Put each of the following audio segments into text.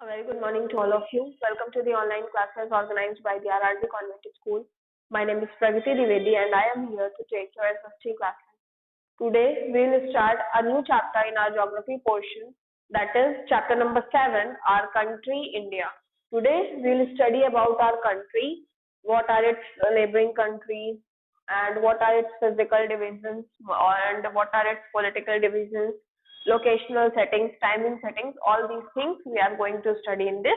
A very good morning to all of you. Welcome to the online classes organized by the RRB Convent School. My name is Pragati Divedi and I am here to take your SST classes. Today we will start a new chapter in our geography portion, that is chapter number 7, our country India. Today we will study about our country, what are its neighboring countries and what are its physical divisions and what are its political divisions, locational settings, timing settings, all these things we are going to study in this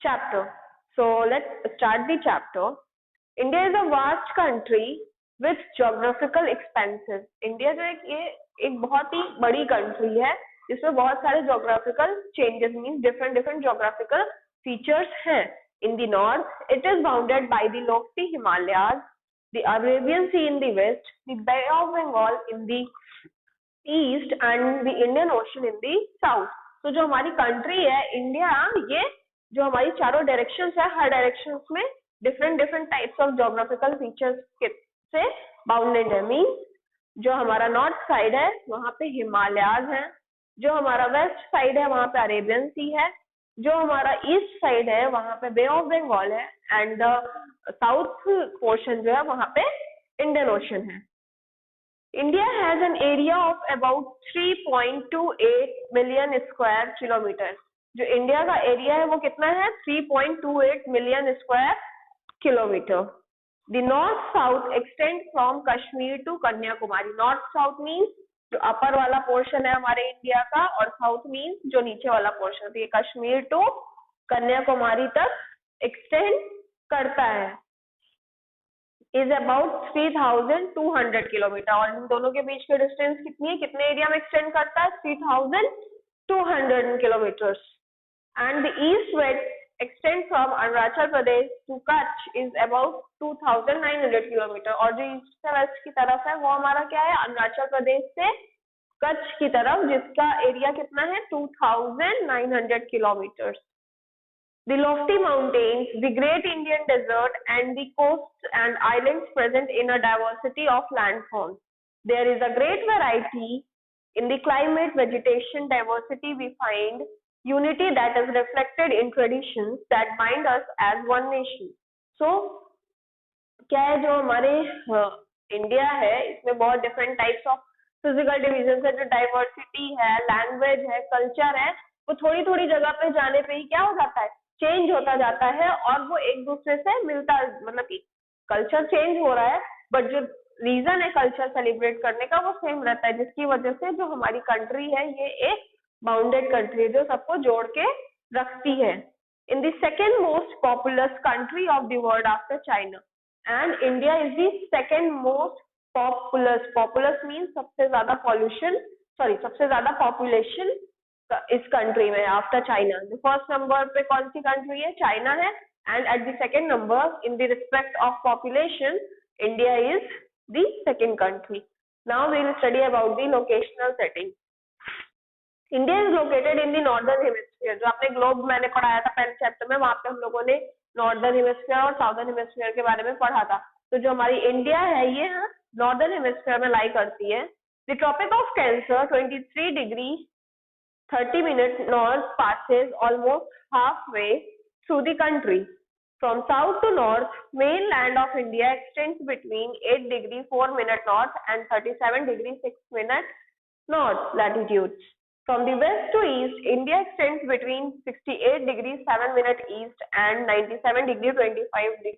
chapter. So let's start the chapter. India is a vast country with geographical expanses. India जो है एक बहुत ही बड़ी country है जिसमें बहुत सारे geographical changes means different geographical features हैं. In the north, it is bounded by the lofty Himalayas, the Arabian Sea in the west, the Bay of Bengal in the east and the Indian ocean in the south. तो जो हमारी country है India, ये जो हमारी चारों directions है, हर directions में different types of geographical features से बाउंडेड है. मींस जो हमारा नॉर्थ साइड है वहां पे हिमालयाज है, जो हमारा वेस्ट साइड है वहां पे अरेबियन सी है, जो हमारा ईस्ट साइड है वहां पे बे ऑफ बंगाल है एंड साउथ पोर्शन जो है वहां पे इंडियन ओशन है. India has an area of about 3.28 million square kilometers. जो इंडिया का एरिया है वो कितना है? 3.28 million square kilometer. The north south extends from Kashmir to Kanyakumari. North south means जो अपर वाला पोर्शन है हमारे इंडिया का और साउथ मीन्स जो नीचे वाला पोर्शन है. ये कश्मीर टू कन्याकुमारी तक एक्सटेंड करता है. Is about 3200 kilometre. और इन दोनों के बीच की डिस्टेंस कितनी है, कितने एरिया में एक्सटेंड करता है? 3200 kilometre. And the east west extend from Arunachal Pradesh to Kutch is about 2900 kilometre. और जो ईस्ट से वेस्ट की तरफ है वो हमारा क्या है? अरुणाचल प्रदेश से कच्छ की तरफ, जिसका एरिया कितना है? 2900 kilometre. The lofty mountains, the great Indian desert and the coasts and islands present in a diversity of landforms. There is a great variety in the climate, vegetation, diversity. We find unity that is reflected in traditions that bind us as one nation. So, क्या है जो हमारे India है इसमें बहुत different types of physical division है, जो diversity है, लैंग्वेज है, कल्चर है, वो थोड़ी थोड़ी जगह पे जाने पे ही क्या हो जाता है? चेंज होता जाता है और वो एक दूसरे से मिलता, मतलब कि कल्चर चेंज हो रहा है बट जो रीजन है कल्चर सेलिब्रेट करने का वो सेम रहता है, जिसकी वजह से जो हमारी कंट्री है ये एक बाउंडेड कंट्री है जो सबको जोड़ के रखती है. In the second most populous country of the world after China, and India is the second most populous. Populace mean सबसे ज्यादा पॉल्यूशन, सबसे ज्यादा पॉपुलेशन इस कंट्री में आफ्टर चाइना. फर्स्ट नंबर पे कौन सी कंट्री है? चाइना है. And at the second number in the respect of population India is the second country. Now we will study about the locational setting. India is located in the northern hemisphere. जो आपने globe मैंने पढ़ाया था पहले chapter में, वहां पे हम लोगों ने नॉर्दर्न हेमिस्फीयर और साउदर्न हेमिस्फीयर के बारे में पढ़ा था. तो जो हमारी इंडिया है ये नॉर्दर्न हेमिस्फीयर में लाई करती है. The tropic of cancer 23 degree 30 minutes north passes almost halfway through the country. From south to north, mainland of India extends between 8 degree 4 minute north and 37 degree 6 minute north latitudes. From the west to east, India extends between 68 degree 7 minute east and 97 degree 25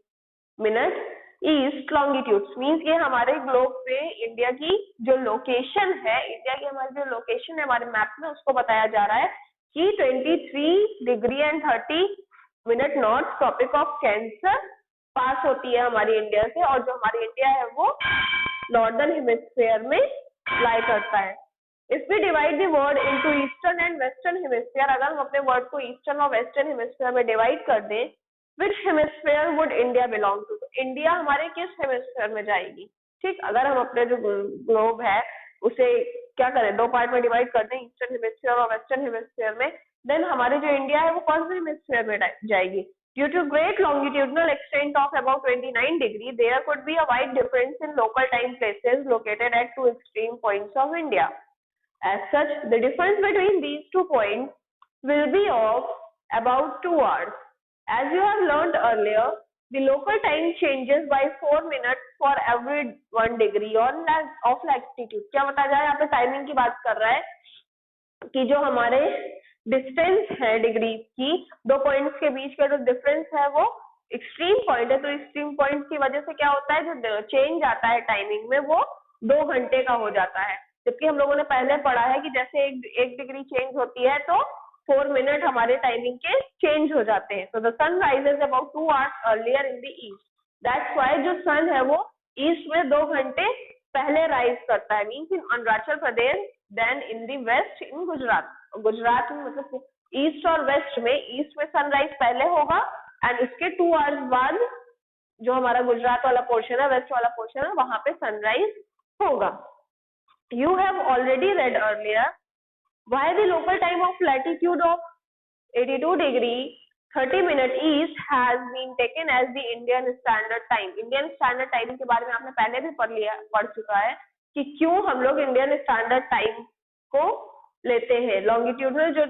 minute east longitude. Means ये हमारे globe पे India की जो location है, India की हमारी जो location है हमारे मैप में, उसको बताया जा रहा है कि 23 degree and 30 minute north tropic of cancer pass होती है हमारी इंडिया से, और जो हमारी इंडिया है वो नॉर्दर्न हेमिस्फीयर में लाई करता है. If we divide the world into eastern and western hemisphere, अगर हम अपने वर्ल्ड को ईस्टर्न और वेस्टर्न हेमिस्फीयर में डिवाइड कर दें, Which hemisphere would India belong to? तो इंडिया हमारे किस हेमिस्फीयर में जाएगी? ठीक, अगर हम अपने जो ग्लोब है उसे क्या करें, दो पार्ट में डिवाइड कर दें, ईस्टर्न हेमिस्फीयर और वेस्टर्न हेमिस्फीयर में, देन हमारी जो इंडिया है वो कौन से हेमिस्फीयर में जाएगी? Due to great longitudinal extent of about 29 degree, there could be a wide difference in local time places located at two extreme points of India. As such, the difference between these 2 points will be of about 2 hours. As you have learned earlier, the local time changes by 4 minutes for every 1 degree of latitude. क्या बताया जा रहा है यहाँ पे? Timing की बात कर रहा है कि जो हमारे डिस्टेंस है डिग्री की, दो पॉइंट्स के बीच का जो डिफरेंस है वो एक्सट्रीम पॉइंट है, तो एक्सट्रीम पॉइंट की वजह से क्या होता है, जो चेंज आता है टाइमिंग में वो 2 घंटे का हो जाता है। जबकि हम लोगों ने पहले पढ़ा है कि जैसे एक डिग्री चेंज होती है तो 4 मिनट हमारे टाइमिंग के चेंज हो जाते हैं। तो the sun rises about 2 hours earlier in the east, that's why जो सन है वो ईस्ट में 2 घंटे पहले राइज करता है, means in Arunachal Pradesh then in the west in Gujarat. Gujarat में मतलब ईस्ट और वेस्ट में, ईस्ट में सनराइज पहले होगा एंड उसके 2 hours बाद जो हमारा गुजरात वाला पोर्शन है, वेस्ट वाला पोर्शन है, वहां पे सनराइज होगा। You have already red earlier why the local time of latitude of 82 degree 30 minute east has been taken as the Indian Standard Time। Indian Standard Time के बारे में आपने पहले भी पढ़ चुका है कि क्यों हम लोग इंडियन स्टैंडर्ड टाइम को लेते हैं। लॉन्गिट्यूडनल जो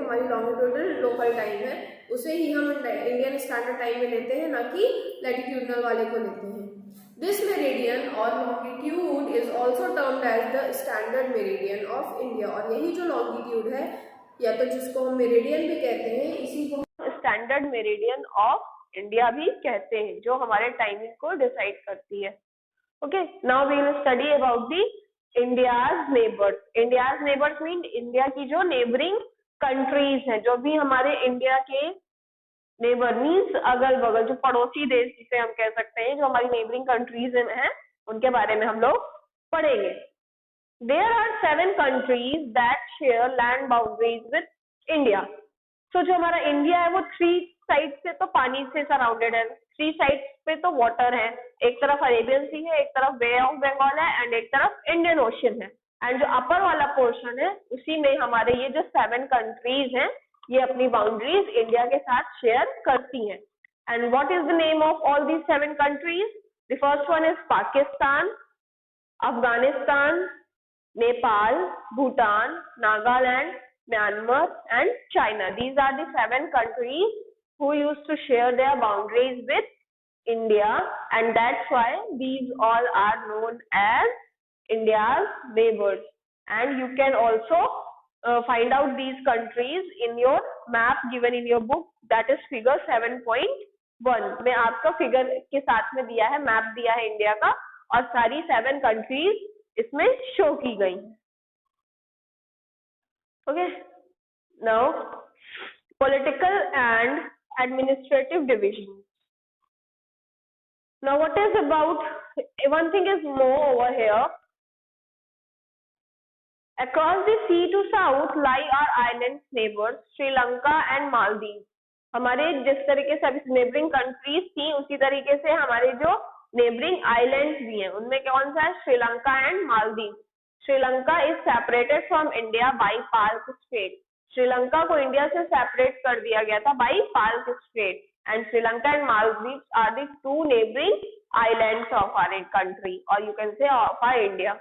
हमारी लॉन्गिट्यूडनल लोकल टाइम है उसे ही हम इंडियन स्टैंडर्ड टाइम में लेते हैं, ना कि लैटिट्यूडनल वाले को लेते हैं। This meridian or longitude is also termed as the standard meridian of India। और यही जो longitude है या तो जिसको हम मेरिडियन भी कहते हैं, इसी को स्टैंडर्ड मेरिडियन ऑफ इंडिया भी कहते हैं, जो हमारे टाइमिंग को डिसाइड करती है। Okay, now we will study about the India's neighbours. India's neighbours mean India की जो नेबरिंग कंट्रीज हैं, जो भी हमारे इंडिया के नेबर मीन्स अगल बगल, जो पड़ोसी देश जिसे हम कह सकते हैं, जो हमारी नेबरिंग कंट्रीज हैं, उनके बारे में हम लोग पढ़ेंगे। There are 7 countries that share land boundaries with India। तो जो हमारा इंडिया है वो 3 साइड से तो पानी से सराउंडेड है, 3 साइड पे तो वाटर है, एक तरफ अरेबियन सी है, एक तरफ बे ऑफ बंगाल है एंड एक तरफ इंडियन ओशन है। एंड जो अपर वाला पोर्शन है उसी में हमारे ये जो 7 कंट्रीज हैं ये अपनी बाउंड्रीज इंडिया के साथ शेयर करती हैं। And what is the name of all these 7 countries? The first one is Pakistan, Afghanistan, Nepal, Bhutan, Nagaland, Myanmar and China। These are the 7 countries who used to share their boundaries with India, and that's why these all are known as India's neighbors। And you can also find out these countries in your map given in your book, that is figure 7.1 में आपका figure के साथ में दिया है, map दिया है India का, और सारी 7 कंट्रीज इसमें शो की गई। Okay, now political and administrative division. Now what is about, one thing is more over here, across the sea to south lie our island neighbors Sri Lanka and Maldives। हमारे जिस तरीके से अभी neighbouring countries थी उसी तरीके से हमारे जो नेबरिंग आइलैंड्स भी हैं उनमें कौन सा है? Sri Lanka and Maldives. Sri Lanka is separated from India by Palk strait. Sri Lanka को इंडिया से सेपरेट कर दिया गया था by Palk strait, and Sri Lanka and Maldives are the 2 neighbouring islands of our country, और you can say of our India.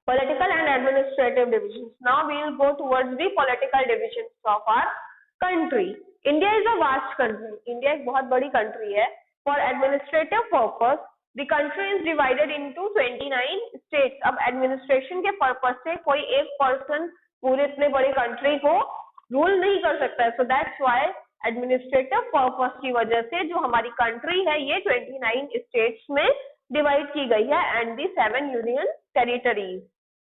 Political and administrative divisions। Now we will go towards the political divisions of our country। India is a vast country। India एक बहुत बड़ी country है। For administrative purpose, the country is divided into 29 states। अब administration के purpose से कोई एक person पूरे इतने बड़े country को rule नहीं कर सकता है। So that's why administrative purpose की वजह से जो हमारी country है ये 29 states में डिवाइड की गई है एंड दी 7 यूनियन टेरिटरीज।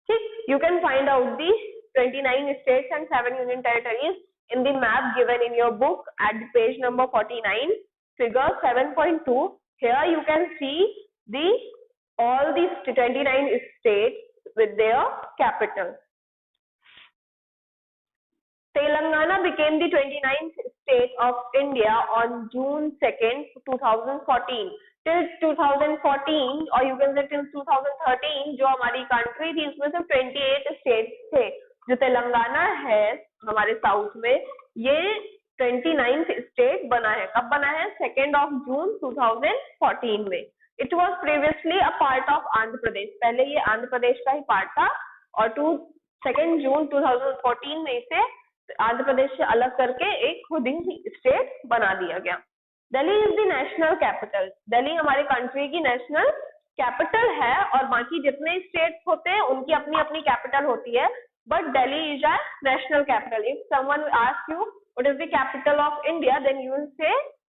ठीक, you can find out the 29 states and 7 union territories in the map given in your book at page number 49 figure 7.2। Here you can see the all these 29 states with their capital। Telangana became the 29th state of India on June 2nd, 2014। Till 2014 और you can say till 2013 जो हमारी country थी उसमें से 28 states थे। जो तेलंगाना है हमारे साउथ में ये 29th स्टेट बना है। कब बना है? 2nd of June 2014 में। It was previously a part of Andhra Pradesh. पहले ये आंध्र प्रदेश का ही पार्ट था और 2 जून 2014 में इसे आंध्र प्रदेश से अलग करके एक खुद ही स्टेट बना दिया गया। Delhi is the national capital, Delhi हमारे कंट्री की नेशनल कैपिटल है, और बाकी जितने स्टेट्स होते हैं उनकी अपनी अपनी कैपिटल होती है, but Delhi is a national capital. If someone ask you what is the capital of India, then you will say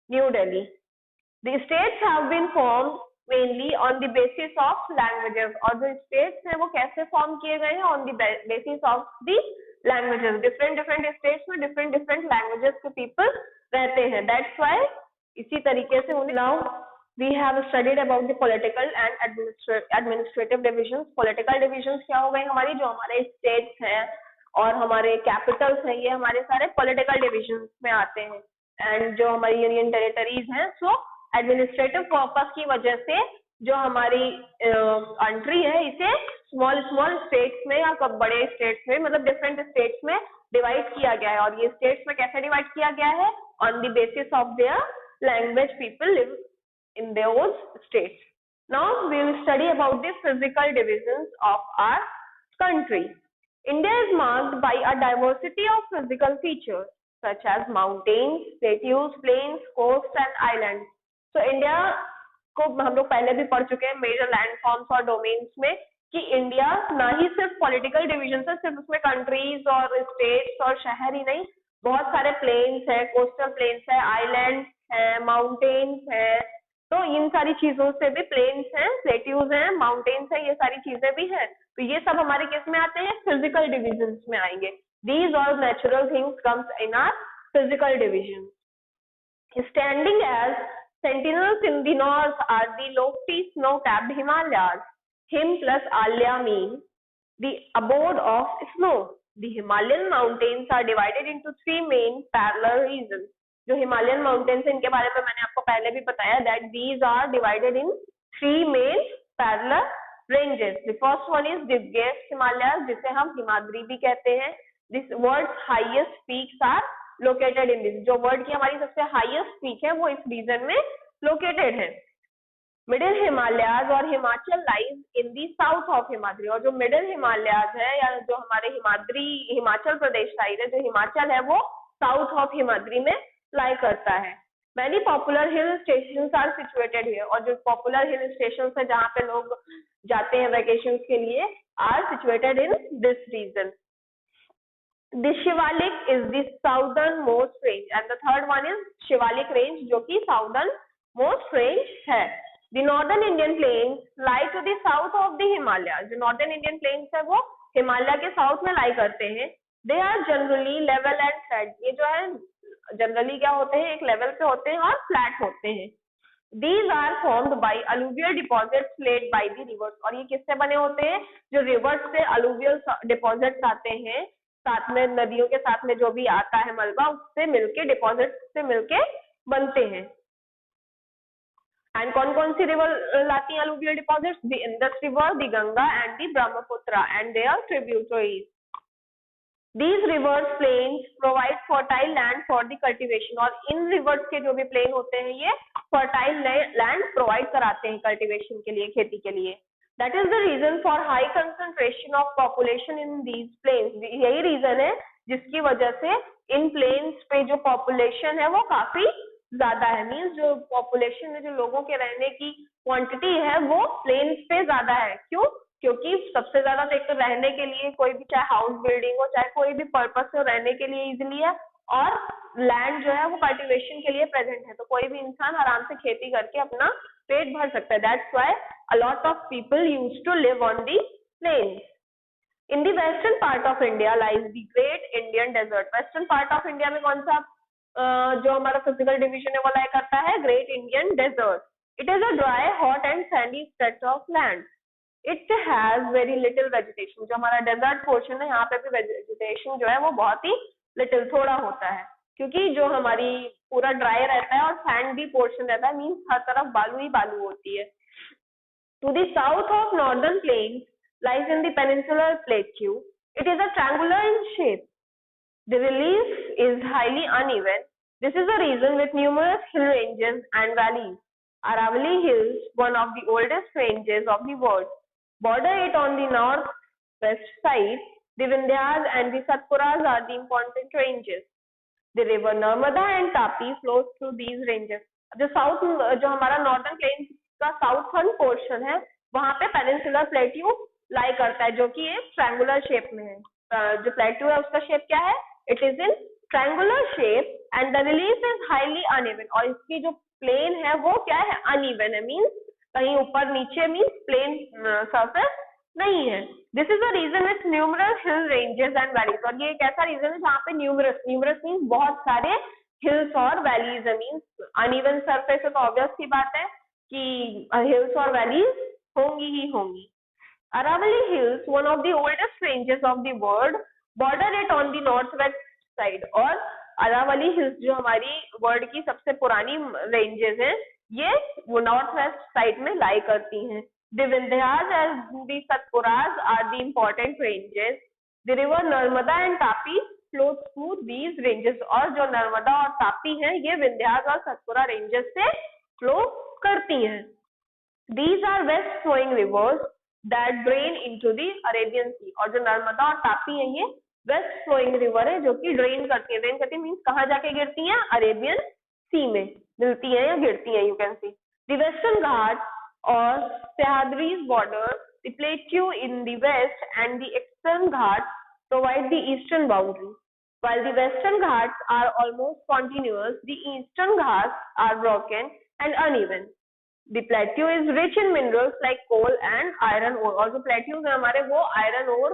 New Delhi. The states have been formed mainly on the basis of languages, और जो states हैं वो कैसे form किए गए हैं? On the basis of the languages. different states में different languages के people रहते हैं, that's why इसी तरीके से उन्हें। Now we have studied about the political and administrative divisions. Political divisions क्या हो गई हमारी? जो हमारे states हैं और हमारे capitals हैं, ये हमारे सारे political divisions में आते हैं, एंड जो हमारी यूनियन टेरिटरीज हैं, सो एडमिनिस्ट्रेटिव पर्पस की वजह से जो हमारी कंट्री है इसे स्मॉल स्टेट्स में या बड़े स्टेट्स में, मतलब डिफरेंट स्टेट्स में डिवाइड किया गया है। और ये स्टेट्स में कैसे डिवाइड किया गया है? On the basis of their language people live in those states. Now we will study about the physical divisions of our country. India is marked by a diversity of physical features such as mountains, plateaus, plains, coasts and islands. So India को हम लोग पहले भी पढ़ चुके हैं major land forms और domains में कि इंडिया ना ही सिर्फ पॉलिटिकल डिवीजन है, सिर्फ उसमें कंट्रीज और स्टेट्स और शहर ही नहीं, बहुत सारे प्लेन्स है, कोस्टल प्लेन्स है, आइलैंड है, माउंटेन्स है, तो इन सारी चीजों से भी, प्लेन्स हैं, प्लेट्यूज हैं, माउंटेन्स है, ये सारी चीजें भी हैं, तो ये सब हमारे किस में आते हैं? फिजिकल डिविजन्स में आएंगे। These all natural things comes in our physical division. Standing as sentinels in the north are the lofty snow-capped Himalayas. Him plus Alya mean the abode of snow. The Himalayan mountains are divided into three main parallel regions. जो Himalayan mountains इनके बारे में मैंने आपको पहले भी बताया that these are divided in three main parallel ranges. The first one is the Gap Himalayas, जिसे हम हिमाद्री भी कहते हैं। This world's highest peaks are located in this. जो वर्ल्ड की हमारी सबसे हाईएस्ट पीक है वो इस रीजन में लोकेटेड है। मिडिल हिमालयाज और Himachal lies in the south of Himadri, और जो मिडिल हिमालयाज है या जो हमारे हिमाचल प्रदेश साइड है, जो हिमाचल है वो साउथ ऑफ हिमाद्री में लाई करता है। Many popular hill stations are situated here, और जो पॉपुलर हिल स्टेशन है जहाँ पे लोग जाते हैं वेकेशन के लिए, are situated in this region. The Shivalik is the southernmost range and the third one is Shivalik range जो कि southernmost range है। The northern Indian plains lie to the south of the Himalayas. जो northern Indian plains है वो हिमालय के south में लाई करते हैं। They are generally level and flat. ये जो है जनरली क्या होते हैं? एक लेवल पे होते हैं और फ्लैट होते हैं। These are formed by alluvial deposits laid by the rivers. और ये किससे बने होते हैं? जो रिवर्स से alluvial deposits आते हैं, साथ में नदियों के साथ में जो भी आता है मलबा, उससे मिलके, डिपॉजिट से मिलके बनते हैं। एंड कौन कौन सी रिवर लाती हैं alluvial deposits? The Indus river, the Ganga and the Brahmaputra and their tributaries. These rivers plains provide fertile land for the cultivation, और इन रिवर्स के जो भी प्लेन होते हैं ये फर्टाइल लैंड प्रोवाइड कराते हैं कल्टीवेशन के लिए, खेती के लिए। That is the reason for high concentration of population in these plains. यही रीजन है जिसकी वजह से इन प्लेन्स पे जो पॉपुलेशन है वो काफी ज्यादा है। मीन्स जो पॉपुलेशन में जो लोगों के रहने की क्वांटिटी है वो प्लेन्स पे ज्यादा है। क्यों? क्योंकि सबसे ज्यादा तो एक तो रहने के लिए, कोई भी चाहे हाउस बिल्डिंग हो, चाहे कोई भी पर्पस हो, रहने के लिए इजिली है, और लैंड जो है वो कल्टीवेशन के लिए प्रेजेंट है, तो कोई भी इंसान आराम से खेती करके अपना पेट भर सकता है। That's why a lot of people used to live on the plains. In the western part of India lies the Great Indian Desert. Western part of India में कौन सा जो हमारा physical division है वो लाई करता है? Great Indian Desert. It is a dry, hot and sandy stretch of land. It has very little vegetation. जो हमारा desert portion है यहाँ पे भी vegetation जो है वो बहुत ही little, थोड़ा होता है, क्योंकि जो हमारी पूरा ड्राई रहता है और सैंडी पोर्शन रहता है, मीन्स हर तरफ बालू ही बालू होती है। To the south of northern plains lies in the peninsular plateau. It is a triangular in shape. The relief is highly uneven. This is the reason with numerous hill ranges and valleys. Aravalli Hills, one of the oldest ranges of the world, border it on the northwest side The Vindhyas and the Satpuras are the important ranges. The river Narmada and Tapi flows through these ranges. जो south, जो हमारा northern plain का southern portion है, वहां पे peninsular plateau लाई करता है, जो कि एक ट्रायंगुलर शेप में है. जो प्लेट्यू है उसका शेप क्या है? It is in triangular shape and the relief is highly uneven. और इसकी जो प्लेन है वो क्या है? अनइवन है, मीन्स कहीं ऊपर नीचे, मीन्स प्लेन सरफेस नहीं है. This is the region it's numeral hill ranges and valleys. और ये एक ऐसा रीजन है जहाँ पे न्यूमरस मीन्स बहुत सारे हिल्स और वैलीज है. मीन्स अनइवन सरफेस है तो ऑब्वियस सी बात है कि हिल्स और वैलीज होंगी ही होंगी. Aravalli Hills, one of the oldest ranges of the world, border it on the northwest side. और अरावली हिल्स जो हमारी वर्ल्ड की सबसे पुरानी रेंजेस हैं, ये वो नॉर्थ वेस्ट साइड में लाई करती हैं. The Vindhyas and the Satpuras are the important ranges. The river Narmada and Tapi flows through these ranges. और जो नर्मदा और तापी हैं, ये विंध्यास और सतपुरा रेंजेस से फ्लो करती हैं. These are west flowing rivers that drain into the Arabian Sea. और जो नर्मदा और तापी है, ये वेस्ट फ्लोइंग रिवर है जो कि ड्रेन करती है. ड्रेन करती है मीन्स कहाँ जाके गिरती है? अरेबियन सी में मिलती है या गिरती है. You can see the western ghat और Sahyadris border the plateau in the west and the eastern ghat provide the eastern boundary. While the western ghats are almost continuous, the eastern ghats are broken and uneven. The plateau is rich in minerals like coal and iron ore. और जो plateaus हैं हमारे, वो iron ore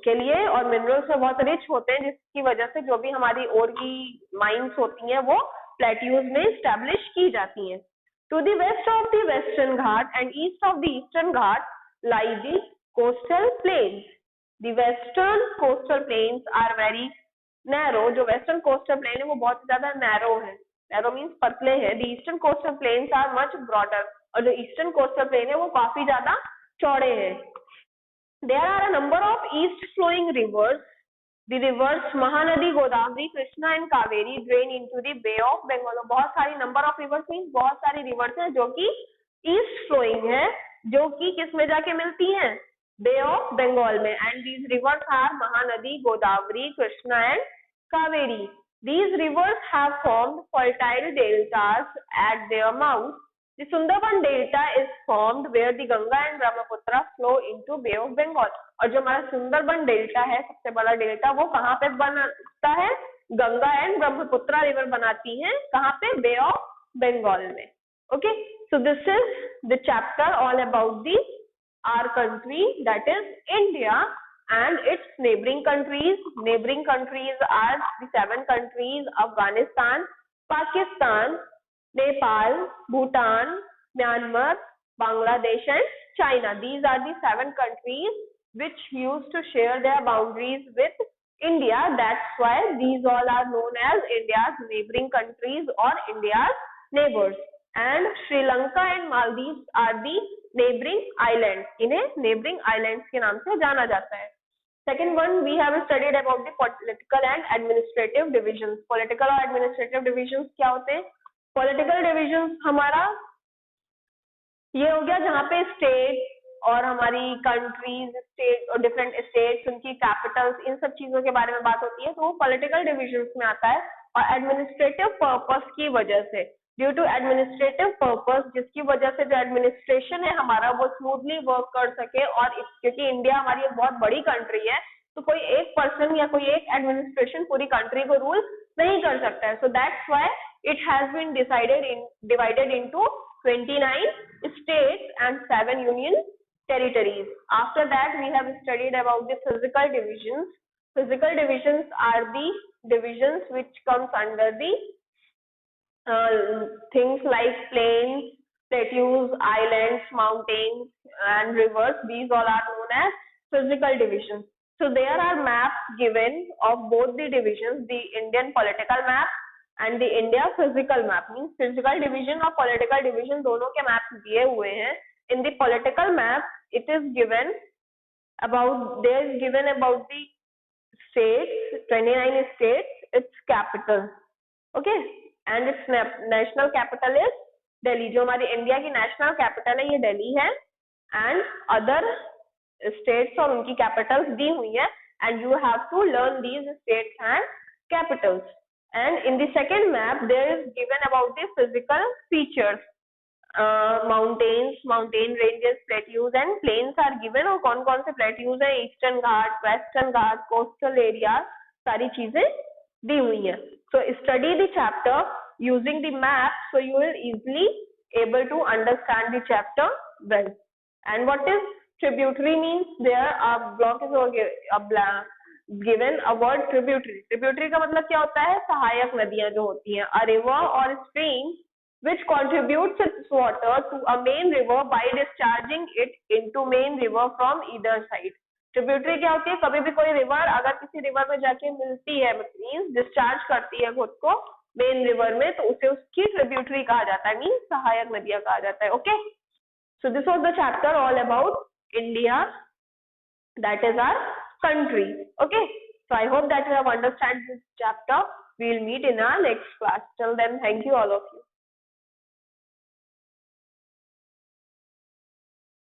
के लिए और minerals में बहुत rich होते हैं, जिसकी वजह से जो भी हमारी ore की mines होती हैं वो plateaus में establish की जाती हैं. To the west of the western ghat and east of the eastern ghat lie the coastal plains. The western coastal plains are very narrow. जो western coastal plain है वो बहुत ज्यादा narrow है. narrow means पतले हैं. The eastern coastal plains are much broader. और जो eastern coastal plain है वो काफी ज्यादा चौड़े हैं. There are a number of east flowing rivers. The rivers Mahanadi, Godavari, Krishna and Kaveri drain into the Bay of Bengal. बहुत सारी number of rivers means बहुत सारी rivers हैं जो कि east flowing है, जो कि किस में जाके मिलती हैं? Bay of Bengal में. And these rivers are Mahanadi, Godavari, Krishna and Kaveri. These rivers have formed fertile deltas at their mouth. The Sundarban Delta is formed where the Ganga and Brahmaputra flow into Bay of Bengal. और जो हमारा Sundarban delta है, सबसे बड़ा delta, वो कहाँ पे बनता है? गंगा एंड ब्रह्मपुत्रा रिवर बनाती हैं. कहाँ पे? बे ऑफ बंगाल में. Okay, so this is the chapter all about the our country, that is India, and its neighboring countries. Neighboring countries are the 7 countries: Afghanistan, Pakistan, Nepal, Bhutan, Myanmar, Bangladesh and China. These are the 7 countries which used to share their boundaries with India. That's why these all are known as India's neighboring countries or India's neighbors. And Sri Lanka and Maldives are the neighboring islands. इन्हें neighboring islands के नाम से जाना जाता है. Second one, we have studied about the political and administrative divisions. Political और administrative divisions क्या होते हैं? Political divisions हमारा ये हो गया जहाँ पे स्टेट और हमारी कंट्रीज, स्टेट और डिफरेंट स्टेट्स, उनकी कैपिटल्स, इन सब चीजों के बारे में बात होती है, तो वो पॉलिटिकल डिविजन्स में आता है. और एडमिनिस्ट्रेटिव पर्पस की वजह से, ड्यू टू एडमिनिस्ट्रेटिव पर्पस, जिसकी वजह से जो एडमिनिस्ट्रेशन है हमारा वो स्मूथली वर्क कर सके. और क्योंकि इंडिया हमारी एक बहुत बड़ी कंट्री है, तो कोई एक पर्सन या कोई एक एडमिनिस्ट्रेशन पूरी कंट्री को रूल नहीं कर सकता है. So that's why it has been divided into 29 states and 7 union territories. After that, we have studied about the physical divisions. Physical divisions are the divisions which comes under the things like plains, plateaus, islands, mountains and rivers. These all are known as physical divisions. So there are maps given of both the divisions, the Indian political map and the India physical map. Means physical division और political division दोनों के maps दिए हुए हैं. In the political map, it is given about the states, 29 states, its capital, okay, and its national capital is Delhi. जो हमारी India की national capital है ये दिल्ली है, and other states और उनकी capitals दी हुई है and you have to learn these states and capitals. And in the second map, there is given about the physical features. Mountains, mountain ranges, plateaus and plains are given. और कौन कौन से plateaus है, eastern घाट, western घाट, coastal area, सारी चीजें दी हुई हैं. So study the chapter using the map, so you will easily able to understand the chapter well. And what is tributary means? There a block is given a word tributary. Tributary का मतलब क्या होता है? सहायक नदियां जो होती हैं. A river or stream which contributes its water to a main river by discharging it into main river from either side. Tributary क्या होती है? कभी भी कोई रिवर अगर किसी रिवर में जाके मिलती है, मीन्स डिस्चार्ज करती है खुद को मेन रिवर में, तो उसे उसकी ट्रिब्यूटरी कहा जाता है, मीन्स सहायक नदियां कहा जाता है. Okay, so this was the chapter all about India, that is our country. Okay, so I hope that you have understand this chapter. We will meet in our next class. Till then, thank you all of you.